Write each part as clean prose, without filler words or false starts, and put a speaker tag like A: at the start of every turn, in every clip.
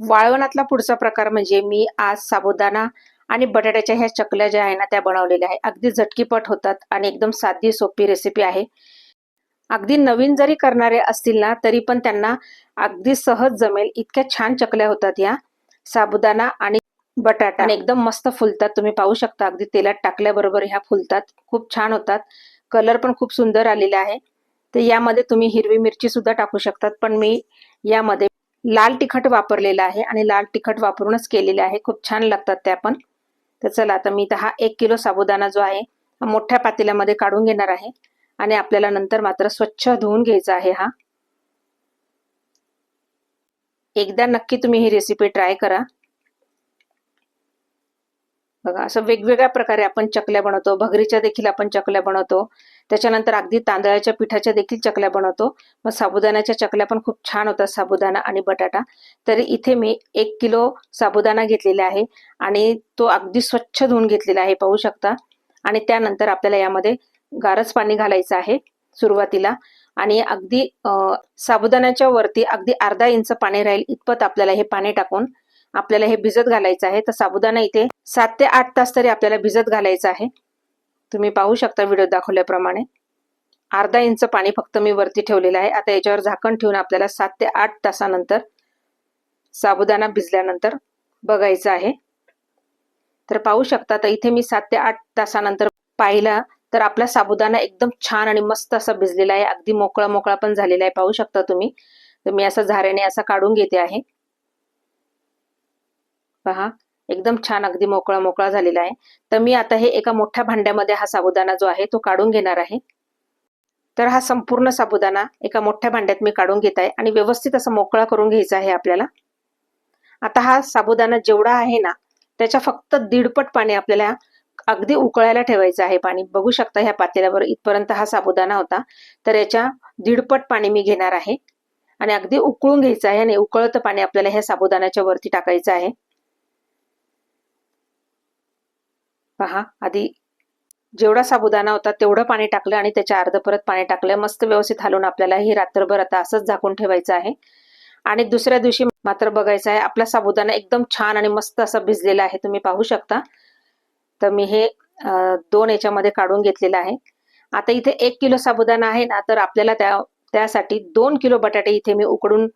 A: वाळवणातला पुढचा प्रकार म्हणजे मी आज साबुदाणा आणि बटाट्याच्या ह्या चकल्या ज्या आहे ना त्या बनवलेल्या आहे. अगदी झटकीपट होतात आणि एकदम साधी सोपी रेसिपी आहे. अगदी नवीन जरी करणारे असतील ना तरी पण त्यांना अगदी सहज जमेल इतक्या छान चकल्या होतात या साबुदाणा आणि बटाटा आणि एकदम मस्त फुलतात. तुम्ही पाहू शकता अगदी तेलात टाकल्याबरोबर ह्या फुलतात. खूप छान होतात. कलर पण खूप सुंदर आलेला आहे. तर यामध्ये तुम्ही हिरवी मिरची सुद्धा टाकू शकतात, पण मी यामध्ये लाल तिखट वापरलेला आहे आणि लाल तिखट वापरूनच केलेले आहे. खूप छान लागतात त्या पण. तर चला आता मी हा 1 किलो साबुदाणा जो आहे मोठ्या पातेल्यामध्ये काढून घेणार आहे आणि आपल्याला नंतर मात्र स्वच्छ धुवून घ्यायचा आहे हा. एकदा नक्की तुम्ही ही रेसिपी ट्राय करा. बघा असं वेगवेगळ्या प्रकारे आपण चकल्या बनवतो. भगरीच्या देखील आपण चकल्या बनवतो. त्याच्यानंतर अगदी तांदळाच्या पिठाच्या देखील चकल्या बनवतो. मग साबुदाण्याच्या चकल्या पण खूप छान होतात, साबुदाणा आणि बटाटा. तर इथे मी 1 किलो साबुदाणा घेतलेला आहे आणि तो अगदी स्वच्छ धुवून घेतलेला आहे, पाहू शकता. आणि त्यानंतर आपल्याला यामध्ये गारच पाणी घालायचं आहे सुरुवातीला आणि अगदी साबुदाण्याच्या वरती अगदी अर्धा इंच पाणी राहील इतपत आपल्याला हे पाणी टाकून आपल्याला हे भिजत घालायचं आहे. तर साबुदाणा इथे 7 ते 8 तास तरी आपल्याला भिजत घालायचं आहे. तुम्ही पाहू शकता व्हिडिओ दाखवल्याप्रमाणे अर्धा इंच पाणी फक्त मी वरती ठेवलेलं आहे. आता याच्यावर झाकण ठेवून आपल्याला 7 ते 8 तासानंतर साबुदाणा भिजल्यानंतर बघायचं आहे. तर पाहू शकता तर इथे मी 7 ते 8 तासानंतर पाहिला तर आपला साबुदाणा एकदम छान आणि मस्त असा भिजलेला आहे. अगदी मोकळा मोकळा पण झालेला आहे, पाहू शकता तुम्ही. तर मी असा झाऱ्याने असा काढून घेते आहे. पहा एकदम छान अगदी मोकळा मोकळा झालेला आहे. तर मी आता हे एका मोठ्या भांड्यामध्ये हा साबुदाणा जो आहे तो काढून घेणार आहे. तर हा संपूर्ण साबुदाणा एका मोठ्या भांड्यात मी काढून घेत आहे आणि व्यवस्थित असा मोकळा करून घ्यायचा आहे आपल्याला. आता हा साबुदाणा जेवढा आहे ना त्याच्या फक्त दीडपट पाणी आपल्याला अगदी उकळायला ठेवायचं आहे. पाणी बघू शकता ह्या पातेल्यावर इथपर्यंत हा साबुदाणा होता. तर याच्या दीडपट पाणी मी घेणार आहे आणि अगदी उकळून घ्यायचं आहे आणि उकळतं पाणी आपल्याला ह्या साबुदाण्याच्या वरती टाकायचं आहे. पहा आधी जेवढा साबुदाणा होता तेवढं पाणी टाकलं आणि त्याच्या अर्ध परत पाणी टाकलं. मस्त व्यवस्थित हलवून आपल्याला ही रात्रभर आता असंच झाकून ठेवायचं आहे आणि दुसऱ्या दिवशी मात्र बघायचं आहे आपला साबुदाणा एकदम छान आणि मस्त असा भिजलेला आहे. तुम्ही पाहू शकता. तर मी हे 2 याच्यामध्ये काढून घेतलेलं आहे. आता इथे 1 किलो साबुदाणा आहे ना तर आपल्याला त्यासाठी 2 किलो बटाटे इथे मी उकडून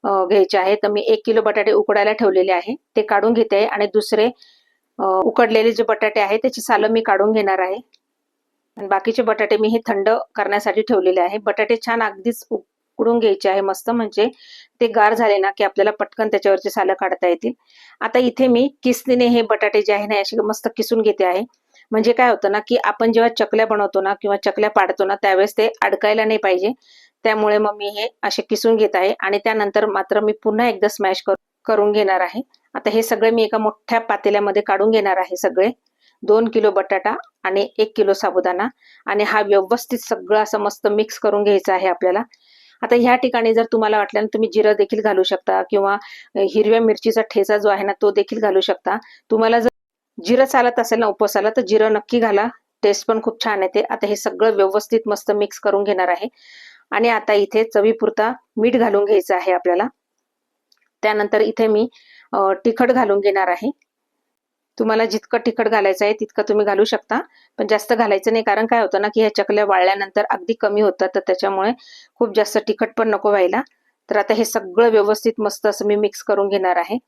A: घ्यायचे आहे. तर मी 1 किलो बटाटे उकडायला ठेवलेले आहे ते काढून घेते आहे आणि दुसरे उकडलेले जे बटाटे आहेत त्याची सालं मी काढून घेणार आहे आणि बाकीचे बटाटे मी हे थंड करण्यासाठी ठेवलेले आहे. बटाटे छान अगदीच उकडून घ्यायचे आहे मस्त, म्हणजे ते गार झाले ना की आपल्याला पटकन त्याच्यावरची सालं काढता येतील. आता इथे मी किसणीने हे बटाटे जे आहे ना असे मस्त किसून घेते आहे. म्हणजे काय होतं ना की आपण जेव्हा चकल्या बनवतो ना किंवा चकल्या पाडतो ना त्यावेळेस ते अडकायला नाही पाहिजे. त्यामुळे मग मी हे असे किसून घेत आहे आणि त्यानंतर मात्र मी पुन्हा एकदा स्मॅश करून घेणार आहे. आता हे सगळे मी एका मोठ्या पातेल्यामध्ये काढून घेणार आहे सगळे. 2 किलो बटाटा आणि 1 किलो साबुदाणा आणि हा व्यवस्थित सगळं असं मस्त मिक्स करून घ्यायचं आहे आपल्याला. आता ह्या ठिकाणी जर तुम्हाला वाटलं ना तुम्ही जिरं देखील घालू शकता किंवा हिरव्या मिरचीचा ठेचा जो आहे ना तो देखील घालू शकता. तुम्हाला जर जिरं चालत असेल ना उपवासाला तर जिरं नक्की घाला, टेस्ट पण खूप छान येते. आता हे सगळं व्यवस्थित मस्त मिक्स करून घेणार आहे आणि आता इथे चवीपुरता मीठ घालून घ्यायचं आहे आपल्याला. त्यानंतर इथे मी तिखट घालून घेणार आहे. तुम्हाला जितकं तिखट घालायचं आहे तितकं तुम्ही घालू शकता, पण जास्त घालायचं नाही. कारण काय होतं ना की ह्या चकल्या वाळल्यानंतर अगदी कमी होतात, तर त्याच्यामुळे खूप जास्त तिखट पण नको व्हायला. तर आता हे सगळं व्यवस्थित मस्त असं मी मिक्स करून घेणार आहे.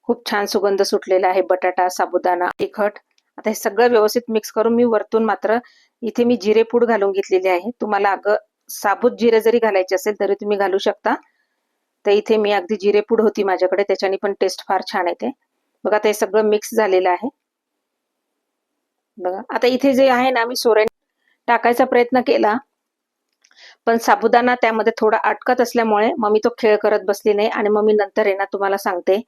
A: खूप छान सुगंध सुटलेला आहे बटाटा, साबुदाणा, तिखट. आता हे सगळं व्यवस्थित मिक्स करून मी वरतून मात्र इथे मी जिरेपूड घालून घेतलेली आहे. तुम्हाला अगं साबूत जिरे जरी घालायचे असेल तरी तुम्ही घालू शकता. तर इथे मी अगदी जिरेपूड होती माझ्याकडे, त्याच्याने पण टेस्ट फार छान येते. बघा आता हे सगळं मिक्स झालेलं आहे. बघा आता इथे जे आहे ना मी सोऱ्याने टाकायचा प्रयत्न केला, पण साबुदाणा त्यामध्ये थोडा अटकत असल्यामुळे मग मी तो खेळ करत बसली नाही आणि मग मी नंतर आहे ना तुम्हाला सांगते.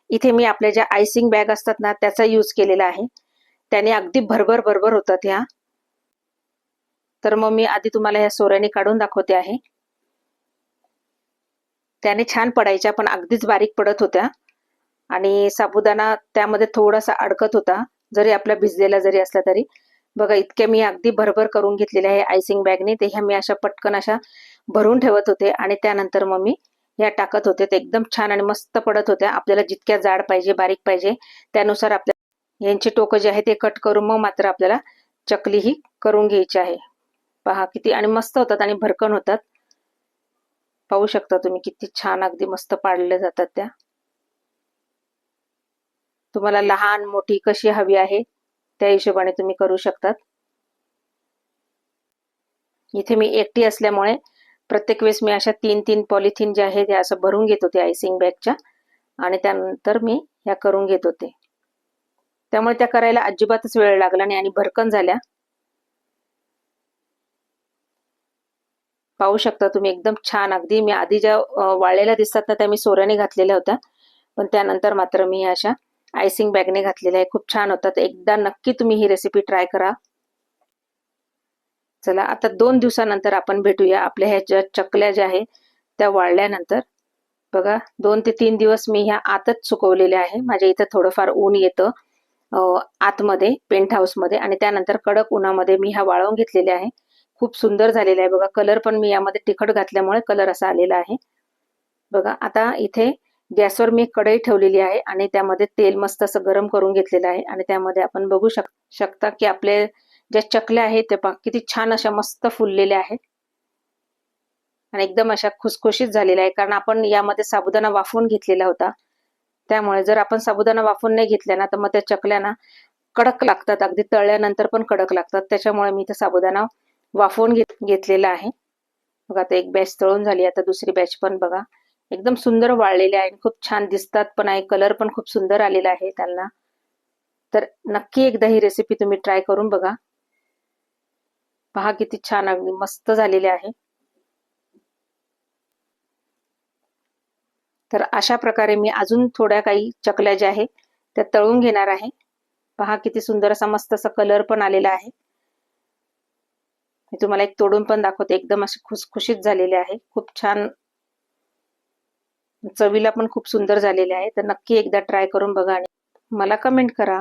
A: इथे मी आपल्या ज्या आयसिंग बॅग असतात ना त्याचा यूज केलेला आहे. त्याने अगदी भरभर भरभर होतात ह्या. तर मग मी आधी तुम्हाला ह्या सोऱ्याने काढून दाखवते आहे. त्याने छान पडायच्या पण अगदीच बारीक पडत होत्या आणि साबुदाणा त्यामध्ये थोडासा अडकत होता, जरी आपला भिजलेला जरी असला तरी. बघा इतक्या मी अगदी भरभर करून घेतलेल्या आहे आयसिंग बॅगने. ते ह्या मी अशा पटकन अशा भरून ठेवत होते आणि त्यानंतर मग मी या टाकत होते. ते एकदम छान आणि मस्त पडत होत्या. आपल्याला जितक्या जाड पाहिजे, बारीक पाहिजे त्यानुसार आपल्याला यांची टोकं जे आहे ते कट करून मग मात्र आपल्याला चकली ही करून घ्यायची आहे. पहा किती आणि मस्त होतात आणि भरकन होतात. पाहू शकता तुम्ही किती छान अगदी मस्त पाडल्या जातात त्या. तुम्हाला लहान मोठी कशी हवी आहे त्या हिशोबाने तुम्ही करू शकतात. इथे मी एकटी असल्यामुळे प्रत्येक वेळेस मी अशा 3-3 पॉलिथिन जे आहे ते असं भरून घेत होते आयसिंग बॅगच्या आणि त्यानंतर मी ह्या करून घेत होते. त्यामुळे त्या करायला अजिबातच वेळ लागला नाही आणि भरकन झाल्या. पाहू शकता तुम्ही एकदम छान अगदी. मी आधी ज्या वाळलेल्या दिसतात ना त्या मी सोऱ्याने घातलेल्या होत्या, पण त्यानंतर मात्र मी अशा आयसिंग बॅगने घातलेल्या आहे. खूप छान होतात. एकदा नक्की तुम्ही ही रेसिपी ट्राय करा. चला आता 2 दिवसानंतर आपण भेटूया. आपल्या ह्या ज्या चकल्या ज्या आहेत त्या वाळल्यानंतर. बघा 2 ते 3 दिवस मी ह्या आतच सुकवलेल्या आहे. माझ्या इथं थोडंफार ऊन येतं आतमध्ये पेंट हाऊसमध्ये आणि त्यानंतर कडक उन्हामध्ये मी ह्या वाळवून घेतलेल्या आहे. खूप सुंदर झालेला आहे बघा. कलर पण मी यामध्ये तिखट घातल्यामुळे कलर असा आलेला आहे. बघा आता इथे गॅसवर मी कढई ठेवलेली आहे आणि त्यामध्ये तेल मस्त असं गरम करून घेतलेलं आहे आणि त्यामध्ये आपण बघू शकता की आपले ज्या चकल्या आहेत त्या किती छान अशा मस्त फुललेल्या आहेत आणि एकदम अशा खुसखुशीत झालेल्या आहे. कारण आपण यामध्ये साबुदाणा वाफवून घेतलेला होता. त्यामुळे जर आपण साबुदाणा वाफवून नाही घेतला ना तर मग त्या चकल्या ना कडक लागतात. अगदी तळल्यानंतर पण कडक लागतात. त्याच्यामुळे मी इथे साबुदाणा वाफवून घेतलेला आहे. बघा आता एक बॅच तळून झाली. आता दुसरी बॅच पण बघा एकदम सुंदर वाळलेले आहे. खूप छान दिसतात पण आहे. कलर पण खूप सुंदर आलेला आहे त्यांना. तर नक्की एकदा ही रेसिपी तुम्ही ट्राय करून बघा. पहा किती छान अगदी मस्त झालेले आहे. तर अशा प्रकारे मी अजून थोड्या काही चकल्या ज्या आहेत त्या तळून घेणार आहे. पहा किती सुंदर असा मस्त असा कलर पण आलेला आहे. मी तुम्हाला एक तोडून पण दाखवते. एकदम असे खुसखुशीत झालेले आहे. खूप छान चवीला पण खूप सुंदर झालेले आहे. तर नक्की एकदा ट्राय करून बघा आणि मला कमेंट करा.